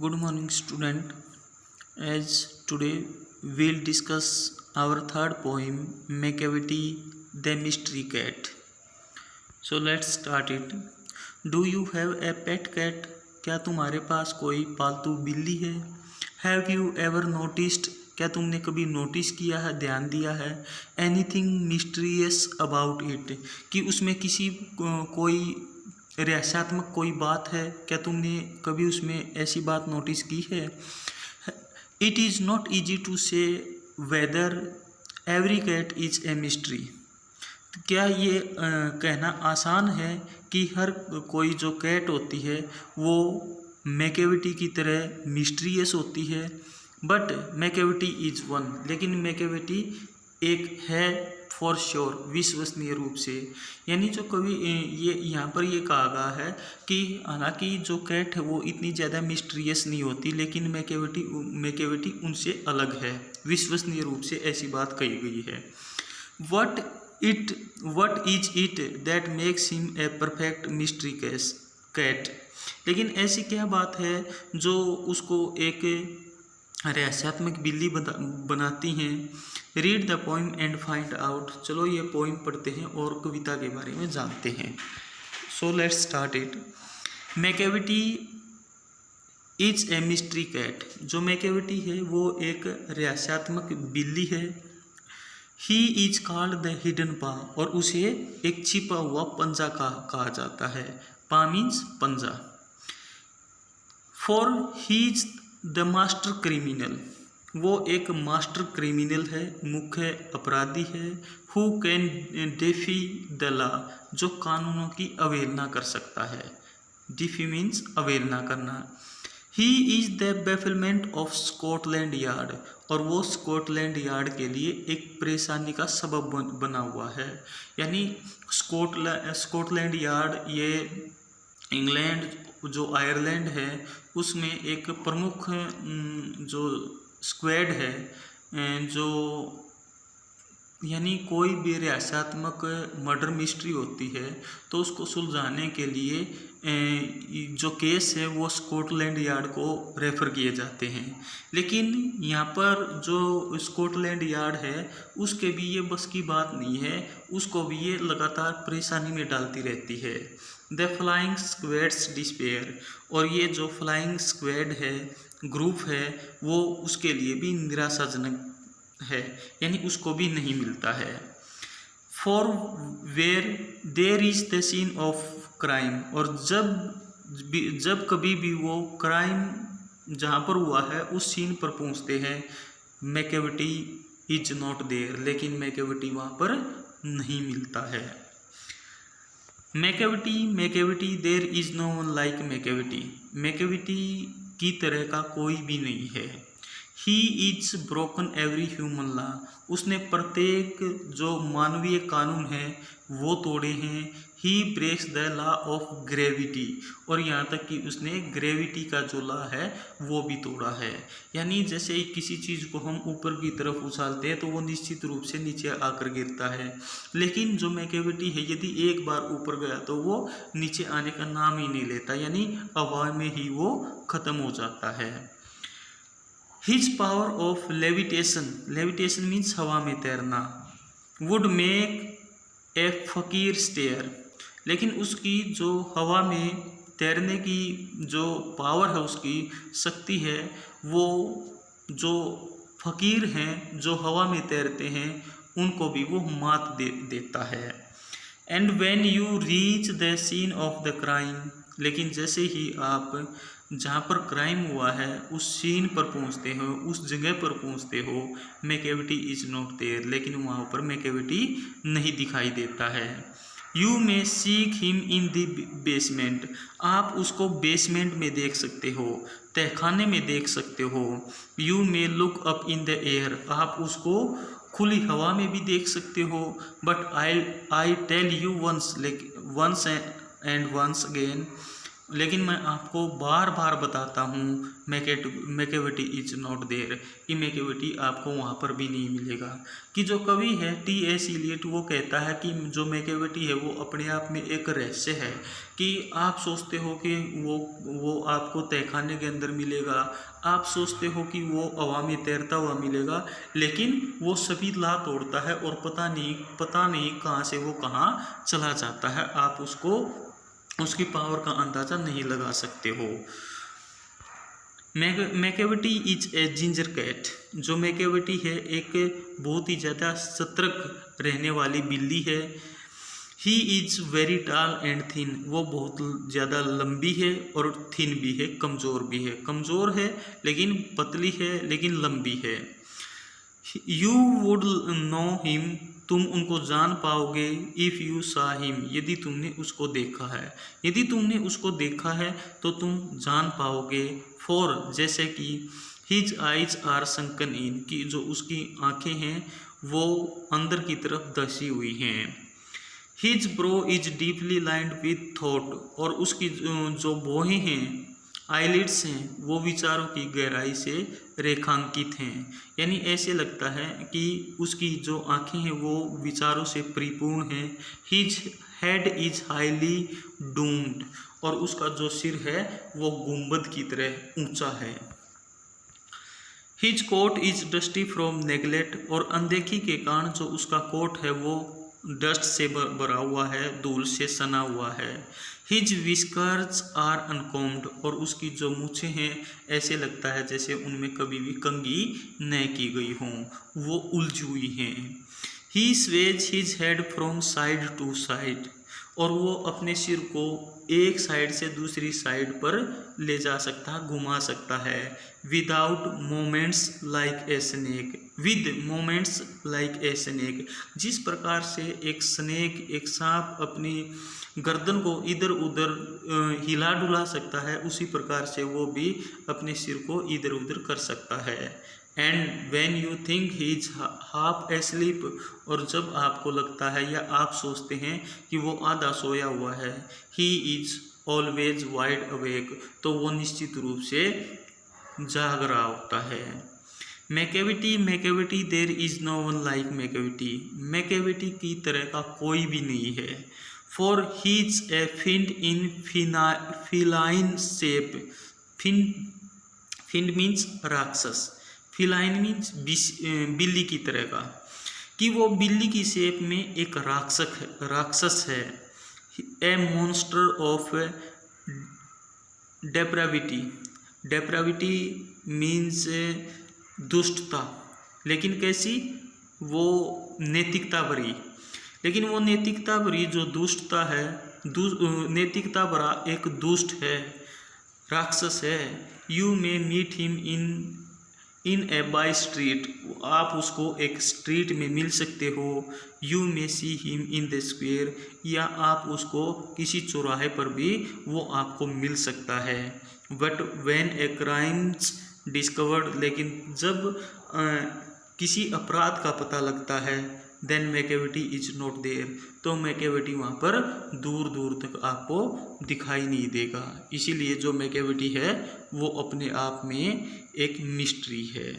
Good morning, student. As today we'll discuss our third poem, Macavity the Mystery Cat. So let's start it. Do you have a pet cat? क्या तुम्हारे पास कोई पालतू बिल्ली है? Have you ever noticed? क्या तुमने कभी notice किया है, ध्यान दिया है? Anything mysterious about it? कि उसमें किसी कोई रहस्यात्मक कोई बात है? क्या तुमने कभी उसमें ऐसी बात नोटिस की है? It is not easy to say whether every cat is a mystery. क्या ये कहना आसान है कि हर कोई जो कैट होती है वो मैकेविटी की तरह मिस्ट्रियस होती है? बट मैकेविटी इज़ वन, लेकिन मैकेविटी एक है फॉर श्योर, विश्वसनीय रूप से। यानी जो कभी ये यहाँ पर ये कहा गया है कि हालांकि जो कैट है वो इतनी ज़्यादा मिस्टीरियस नहीं होती, लेकिन मैकेविटी उनसे अलग है, विश्वसनीय रूप से ऐसी बात कही गई है। What is it that makes him a perfect mystery cat? लेकिन ऐसी क्या बात है जो उसको एक रहस्यात्मक बिल्ली बनाती हैं? Read the poem and find out. चलो ये पोइम पढ़ते हैं और कविता के बारे में जानते हैं। So let's start it. Macavity is a mystery cat. जो मैकेविटी है वो एक रहस्यात्मक बिल्ली है। He is called the hidden paw, और उसे एक छिपा हुआ पंजा कहा जाता है। पा मीन्स पंजा। For he is the master criminal, वो एक मास्टर क्रिमिनल है, मुख्य अपराधी है। हु कैन डिफी द लॉ, जो कानूनों की अवहेलना कर सकता है। डिफी मीन्स अवहेलना करना। He is the bafflement of Scotland Yard, और वो स्कॉटलैंड यार्ड के लिए एक परेशानी का सबब बना हुआ है। यानी स्कॉटलैंड यार्ड ये इंग्लैंड जो आयरलैंड है उसमें एक प्रमुख जो स्क्वाड है, जो यानी कोई भी रहस्यात्मक मर्डर मिस्ट्री होती है तो उसको सुलझाने के लिए जो केस है वो स्कॉटलैंड यार्ड को रेफ़र किए जाते हैं। लेकिन यहाँ पर जो स्कॉटलैंड यार्ड है उसके भी ये बस की बात नहीं है, उसको भी ये लगातार परेशानी में डालती रहती है। द फ्लाइंग स्क्वाड्स डिस्पेयर, और ये जो फ्लाइंग स्क्वाड है, ग्रुप है, वो उसके लिए भी निराशाजनक है, यानी उसको भी नहीं मिलता है। For where there is the scene of crime, और जब कभी भी वो क्राइम जहाँ पर हुआ है उस सीन पर पहुँचते हैं, मैकेविटी इज नॉट देयर, लेकिन मैकेविटी वहाँ पर नहीं मिलता है। Macavity there is no one like Macavity, Macavity की तरह का कोई भी नहीं है। He is broken every human law, उसने प्रत्येक जो मानवीय कानून है वो तोड़े हैं। He breaks the law of gravity, और यहाँ तक कि उसने ग्रेविटी का जो लॉ है वो भी तोड़ा है। यानी जैसे किसी चीज़ को हम ऊपर की तरफ उछालते हैं तो वो निश्चित रूप से नीचे आकर गिरता है, लेकिन जो मैकेविटी है यदि एक बार ऊपर गया तो वो नीचे आने का नाम ही नहीं लेता, यानी हवा में ही वो ख़त्म हो जाता है। His power of levitation, levitation means हवा में तैरना, वुड मेक ए फकीर स्टेयर, लेकिन उसकी जो हवा में तैरने की जो पावर है, उसकी शक्ति है, वो जो फकीर हैं जो हवा में तैरते हैं उनको भी वो मात देता है। And when you reach the scene of the crime, लेकिन जैसे ही आप जहाँ पर क्राइम हुआ है उस सीन पर पहुँचते हो, उस जगह पर पहुँचते हो, मैकेविटी इज नॉट देयर, लेकिन वहाँ पर मैकेविटी नहीं दिखाई देता है। You may seek him in the basement, आप उसको बेसमेंट में देख सकते हो, तहखाने में देख सकते हो। You may look up in the air, आप उसको खुली हवा में भी देख सकते हो। But I tell you once and once again, लेकिन मैं आपको बार बार बताता हूँ मैकेविटी इज नॉट देयर, कि मैकेविटी आपको वहाँ पर भी नहीं मिलेगा। कि जो कवि है T.S. इलियट वो कहता है कि जो मैकेविटी है वो अपने आप में एक रहस्य है, कि आप सोचते हो कि वो आपको तहखाने के अंदर मिलेगा, आप सोचते हो कि वो हवा में तैरता हुआ मिलेगा, लेकिन वो सभी ला तोड़ता है और पता नहीं कहाँ से वो कहाँ चला जाता है, आप उसकी पावर का अंदाज़ा नहीं लगा सकते हो। Macavity is a ginger cat, जो मैकेविटी है एक बहुत ही ज़्यादा सतर्क रहने वाली बिल्ली है। He is very tall and thin, वो बहुत ज़्यादा लंबी है और थिन भी है, कमज़ोर भी है, कमज़ोर है लेकिन पतली है लेकिन लंबी है। यू वुड नो हिम, तुम उनको जान पाओगे, इफ़ यू सा हिम, यदि तुमने उसको देखा है, यदि तुमने उसको देखा है तो तुम जान पाओगे। फॉर, जैसे कि हिज आइज आर संकन इन, कि जो उसकी आंखें हैं वो अंदर की तरफ धसी हुई हैं। His bro is deeply lined with thought, और उसकी जो भौहें हैं, आईलिड्स हैं, वो विचारों की गहराई से रेखांकित हैं। यानी ऐसे लगता है कि उसकी जो आंखें हैं वो विचारों से परिपूर्ण हैं। His head is highly doomed, और उसका जो सिर है वो गुंबद की तरह ऊंचा है। His coat is dusty from neglect, और अनदेखी के कारण जो उसका कोट है वो डस्ट से भरा हुआ है, धूल से सना हुआ है। हिज विस्कर्स आर अनकॉम्ड, और उसकी जो मूछें हैं ऐसे लगता है जैसे उनमें कभी भी कंघी न की गई हों, वो उलझी हुई हैं। He sways his head from side to side, और वो अपने सिर को एक साइड से दूसरी साइड पर ले जा सकता है, घुमा सकता है। Without moments like a snake, with moments like a snake, जिस प्रकार से एक स्नेक, एक सांप अपनी गर्दन को इधर उधर हिला डुला सकता है, उसी प्रकार से वो भी अपने सिर को इधर उधर कर सकता है। And when you think he is half asleep, और जब आपको लगता है या आप सोचते हैं कि वो आधा सोया हुआ है, he is always wide awake, तो वो निश्चित रूप से जाग रहा होता है। Macavity there is no one like Macavity, Macavity की तरह का कोई भी नहीं है। For he is a fiend in feline shape, fiend means राक्षस, फिलाइन मीन्स बिल्ली की तरह का, कि वो बिल्ली की शेप में एक राक्षस है। ए मॉन्स्टर ऑफ डेप्राविटी, डेप्राविटी मीन्स दुष्टता, लेकिन कैसी, वो नैतिकता भरी, लेकिन वो नैतिकता भरी जो दुष्टता है, नैतिकता भरा एक दुष्ट है, राक्षस है। You may meet him in a by street, आप उसको एक स्ट्रीट में मिल सकते हो। You may see him in the square, या आप उसको किसी चौराहे पर भी वो आपको मिल सकता है। But when a crime's discovered, लेकिन जब किसी अपराध का पता लगता है, then Macavity is not there, तो मैकेविटी वहाँ पर दूर दूर तक आपको दिखाई नहीं देगा। इसीलिए जो मैकेविटी है वो अपने आप में एक मिस्ट्री है।